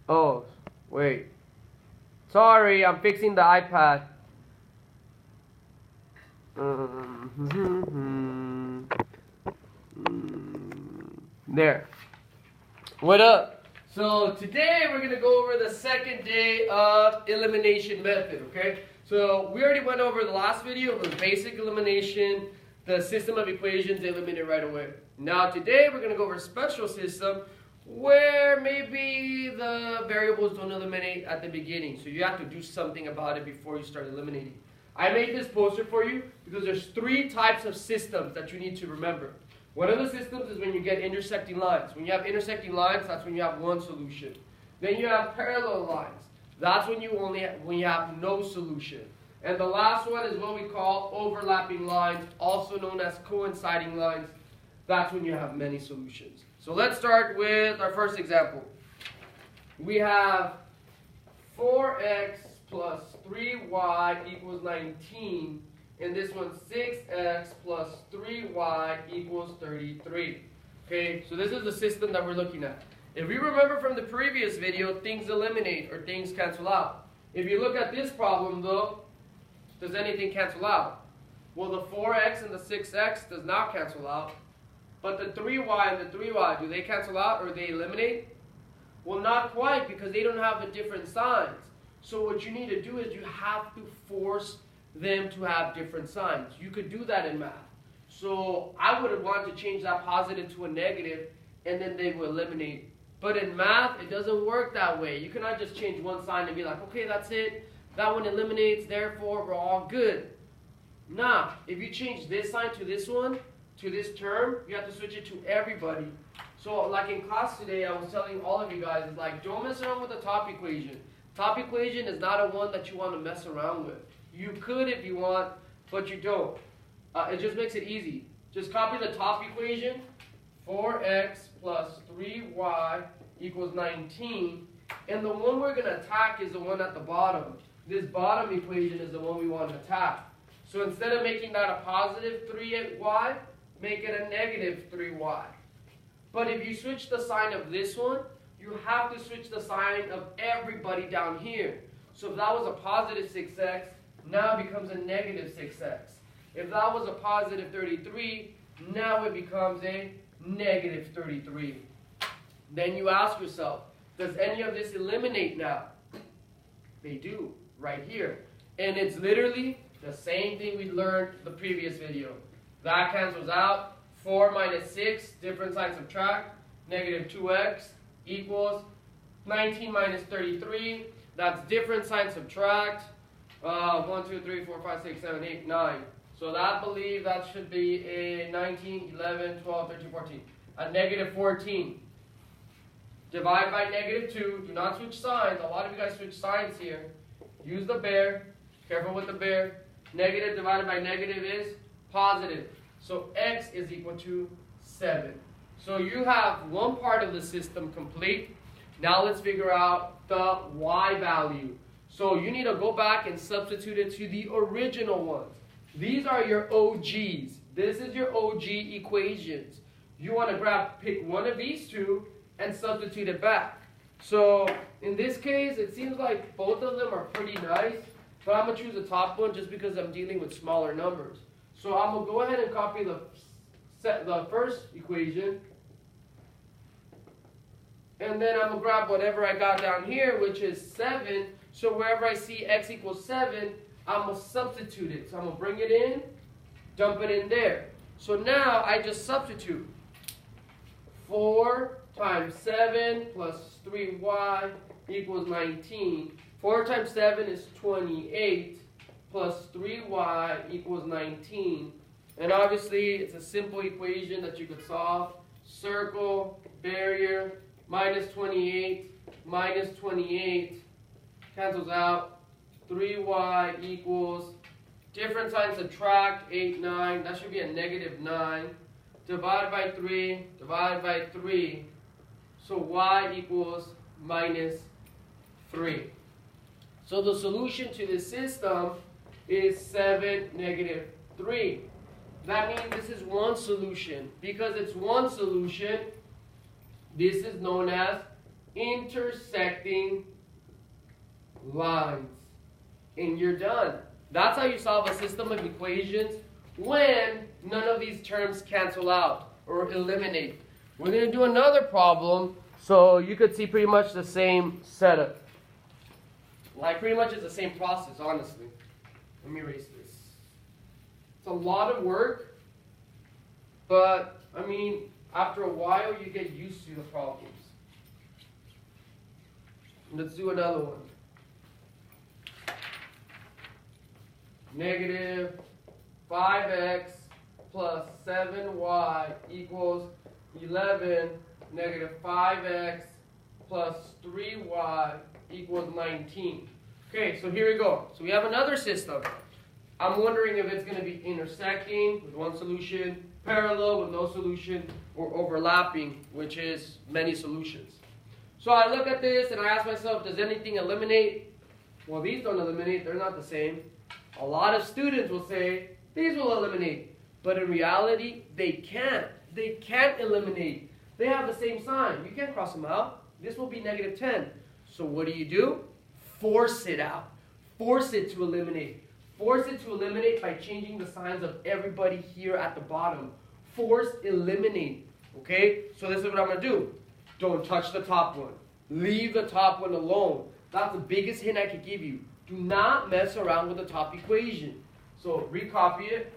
Oh, wait. Sorry, I'm fixing the iPad. There. What up? So today we're going to go over the second day of elimination method, okay? So we already went over the last video. It was basic elimination, the system of equations eliminated right away. Now today we're going to go over a special system where maybe the variables don't eliminate at the beginning. So you have to do something about it before you start eliminating. I made this poster for you because there's 3 types of systems that you need to remember. One of the systems is when you get intersecting lines. When you have intersecting lines, that's when you have one solution. Then you have parallel lines. That's when you have no solution. And the last one is what we call overlapping lines, also known as coinciding lines. That's when you have many solutions. So let's start with our first example. We have 4x plus 3y equals 19. And this one's 6x plus 3y equals 33. Okay, so this is the system that we're looking at. If we remember from the previous video, things eliminate or things cancel out. If you look at this problem though, does anything cancel out? Well, the 4x and the 6x does not cancel out. But the 3y and the 3y, do they cancel out or they eliminate? Well, not quite, because they don't have a different signs. So what you need to do is you have to force them to have different signs. You could do that in math. So I would want to change that positive to a negative and then they will eliminate. But in math, it doesn't work that way. You cannot just change one sign and be like, okay, that's it. That one eliminates, therefore we're all good. Nah, if you change this sign to this one, to this term, you have to switch it to everybody. So like in class today, I was telling all of you guys, it's like, don't mess around with the top equation. Top equation is not a one that you want to mess around with. You could if you want, but you don't. It just makes it easy. Just copy the top equation, 4x plus 3y equals 19. And the one we're going to attack is the one at the bottom. This bottom equation is the one we want to attack. So instead of making that a positive 3y, make it a negative 3y. But if you switch the sign of this one, you have to switch the sign of everybody down here. So if that was a positive 6x, now it becomes a negative 6x. If that was a positive 33, now it becomes a negative 33. Then you ask yourself, does any of this eliminate now? They do, right here. And it's literally the same thing we learned the previous video. That cancels out. 4 minus 6, different signs subtract. Negative 2x equals 19 minus 33. That's different signs subtract. 1, 2, 3, 4, 5, 6, 7, 8, 9. So I believe that should be a 19, 11, 12, 13, 14. A negative 14. Divide by negative 2. Do not switch signs. A lot of you guys switch signs here. Use the bear. Careful with the bear. Negative divided by negative is positive. So x is equal to 7. So you have one part of the system complete. Now let's figure out the y value. So you need to go back and substitute it to the original ones. These are your OGs. This is your OG equations. You want to pick one of these two and substitute it back. So in this case, it seems like both of them are pretty nice. But I'm going to choose the top one just because I'm dealing with smaller numbers. So I'm going to go ahead and copy the first equation. And then I'm going to grab whatever I got down here, which is 7. So wherever I see x equals 7, I'm going to substitute it. So I'm going to bring it in, dump it in there. So now I just substitute. 4 times 7 plus 3y equals 19. 4 times 7 is 28 plus 3y equals 19. And obviously it's a simple equation that you could solve. Circle, barrier, minus 28, minus 28, cancels out. 3y equals, different signs subtract, 8, 9. That should be a negative 9. Divided by 3, divided by 3. So y equals minus 3. So the solution to this system is 7, negative 3. That means this is one solution. Because it's one solution, this is known as intersecting lines. And you're done. That's how you solve a system of equations when none of these terms cancel out or eliminate. We're going to do another problem so you could see pretty much the same setup. Like pretty much it's the same process, honestly. Let me erase this. It's a lot of work, but I mean, after a while you get used to the problems. Let's do another one. Negative 5x plus 7y equals 11. Negative 5x plus 3y equals 19. Okay, so here we go. So we have another system. I'm wondering if it's going to be intersecting with one solution, parallel with no solution, or overlapping, which is many solutions. So I look at this and I ask myself, does anything eliminate? Well, these don't eliminate. They're not the same. A lot of students will say, these will eliminate. But in reality, they can't. They can't eliminate. They have the same sign. You can't cross them out. This will be negative 10. So what do? Force it out. Force it to eliminate. Force it to eliminate by changing the signs of everybody here at the bottom. Force eliminate. Okay? So this is what I'm going to do. Don't touch the top one. Leave the top one alone. That's the biggest hint I could give you. Do not mess around with the top equation. So recopy it.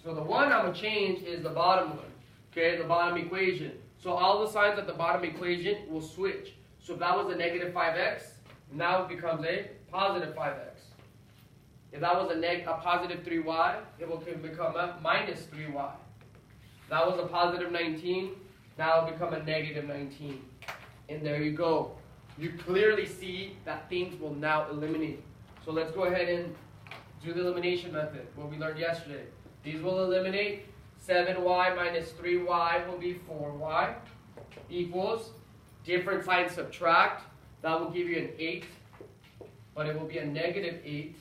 So the one I'm going to change is the bottom one. Okay, the bottom equation. So all the signs at the bottom equation will switch. So if that was a negative 5x, now it becomes a positive 5x. If that was a positive 3y, it will become a minus 3y. That was a positive 19, now it will become a negative 19. And there you go. You clearly see that things will now eliminate. So let's go ahead and do the elimination method, what we learned yesterday. These will eliminate. 7y minus 3y will be 4y equals, different signs subtract. That will give you an 8, but it will be a negative 8.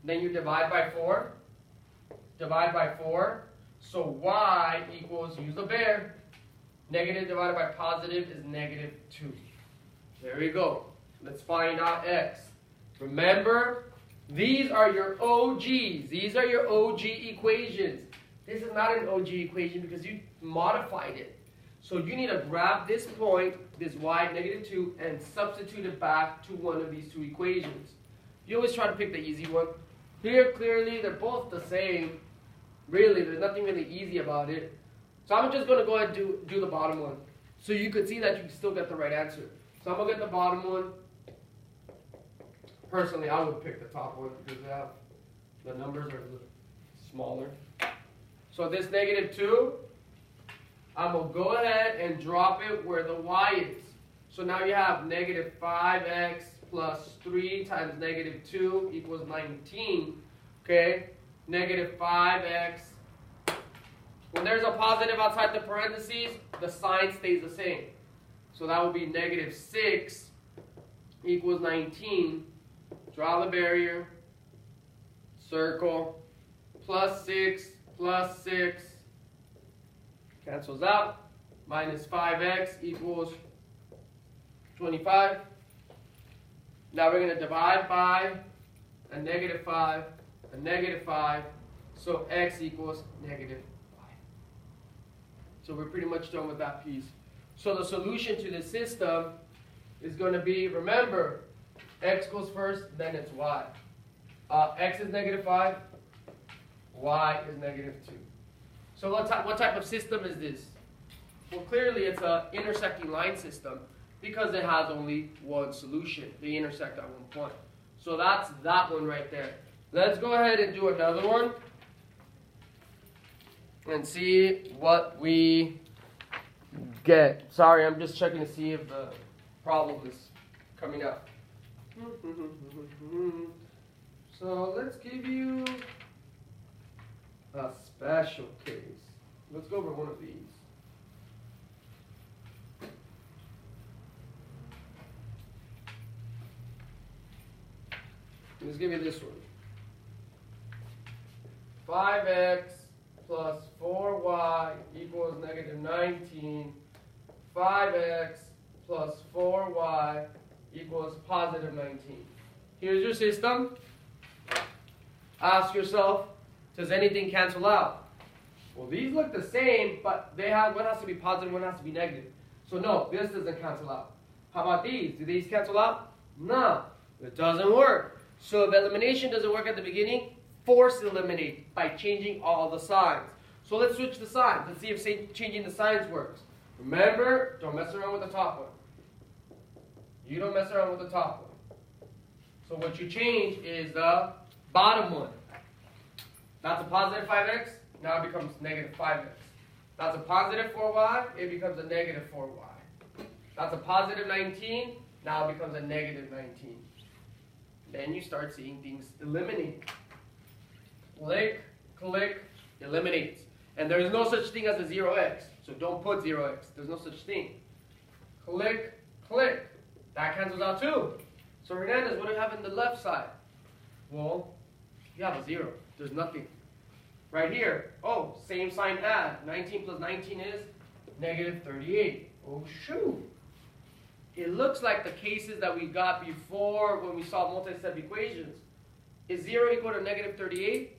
Then you divide by 4. Divide by 4. So y equals, use the bear. Negative divided by positive is negative 2. There we go. Let's find out x. Remember, these are your OGs. These are your OG equations. This is not an OG equation because you modified it. So you need to grab this point, this y, negative 2, and substitute it back to one of these two equations. You always try to pick the easy one. Here, clearly, they're both the same. Really, there's nothing really easy about it. So I'm just going to go ahead and do the bottom one. So you could see that you can still get the right answer. So I'm going to get the bottom one. Personally, I would pick the top one because the numbers are a little smaller. So this negative 2, I'm going to go ahead and drop it where the y is. So now you have negative 5x plus 3 times negative 2 equals 19. Okay? Negative 5x. When there's a positive outside the parentheses, the sign stays the same. So that would be negative 6 equals 19. Draw the barrier. Circle. Plus 6 plus 6 cancels out. Minus 5x equals 25. Now we're going to divide by a negative 5, a negative 5. So x equals negative 5. So we're pretty much done with that piece. So the solution to the system is going to be, remember, x goes first, then it's y. X is negative 5. Y is negative 2. So what type of system is this? Well, clearly it's an intersecting line system because it has only one solution. They intersect at one point. So that's that one right there. Let's go ahead and do another one and see what we get. Sorry, I'm just checking to see if the problem is coming up. So let's give you a special case. Let's go over one of these. Let's give you this one. 5x plus 4y equals negative negative 19, 5x plus 4y equals positive 19. Here's your system. Ask yourself, does anything cancel out? Well, these look the same, but they have one has to be positive, one has to be negative. So no, this doesn't cancel out. How about these? Do these cancel out? No, it doesn't work. So if elimination doesn't work at the beginning, force eliminate by changing all the signs. So let's switch the signs. Let's see if changing the signs works. Remember, don't mess around with the top one. You don't mess around with the top one. So what you change is the bottom one. That's a positive 5x. Now it becomes negative 5x. That's a positive 4y. It becomes a negative 4y. That's a positive 19. Now it becomes a negative 19. Then you start seeing things eliminate. Click, click, eliminates. And there is no such thing as a 0x. So don't put 0x. There's no such thing. Click, click. That cancels out too. So Hernandez, what do you have in the left side? Well, you have a 0. There's nothing. Right here, oh, same sign add. 19 plus 19 is negative 38. Oh, shoot. It looks like the cases that we got before when we saw multi-step equations. Is 0 equal to negative 38?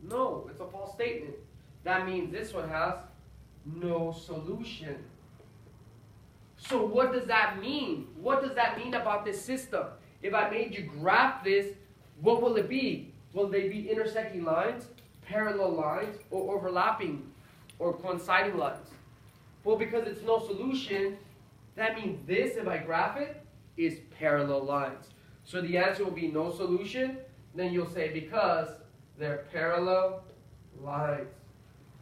No, it's a false statement. That means this one has no solution. So what does that mean? What does that mean about this system? If I made you graph this, what will it be? Will they be intersecting lines, parallel lines, or overlapping or coinciding lines? Well, because it's no solution, that means this, if I graph it, is parallel lines. So the answer will be no solution. Then you'll say because they're parallel lines.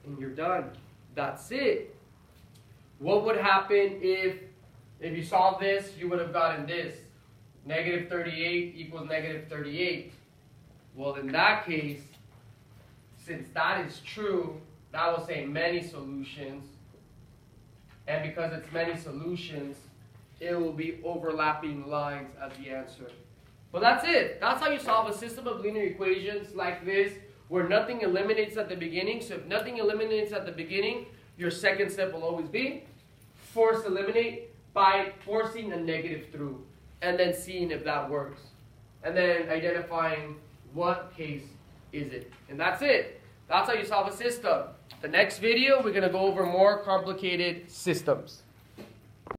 And you're done. That's it. What would happen if you solve this, you would have gotten this. Negative 38 equals negative 38. Well, in that case, since that is true, that will say many solutions. And because it's many solutions, it will be overlapping lines as the answer. But that's it. That's how you solve a system of linear equations like this, where nothing eliminates at the beginning. So if nothing eliminates at the beginning, your second step will always be force eliminate by forcing a negative through, and then seeing if that works. And then identifying what case is it. And that's it. That's how you solve a system. The next video, we're going to go over more complicated systems.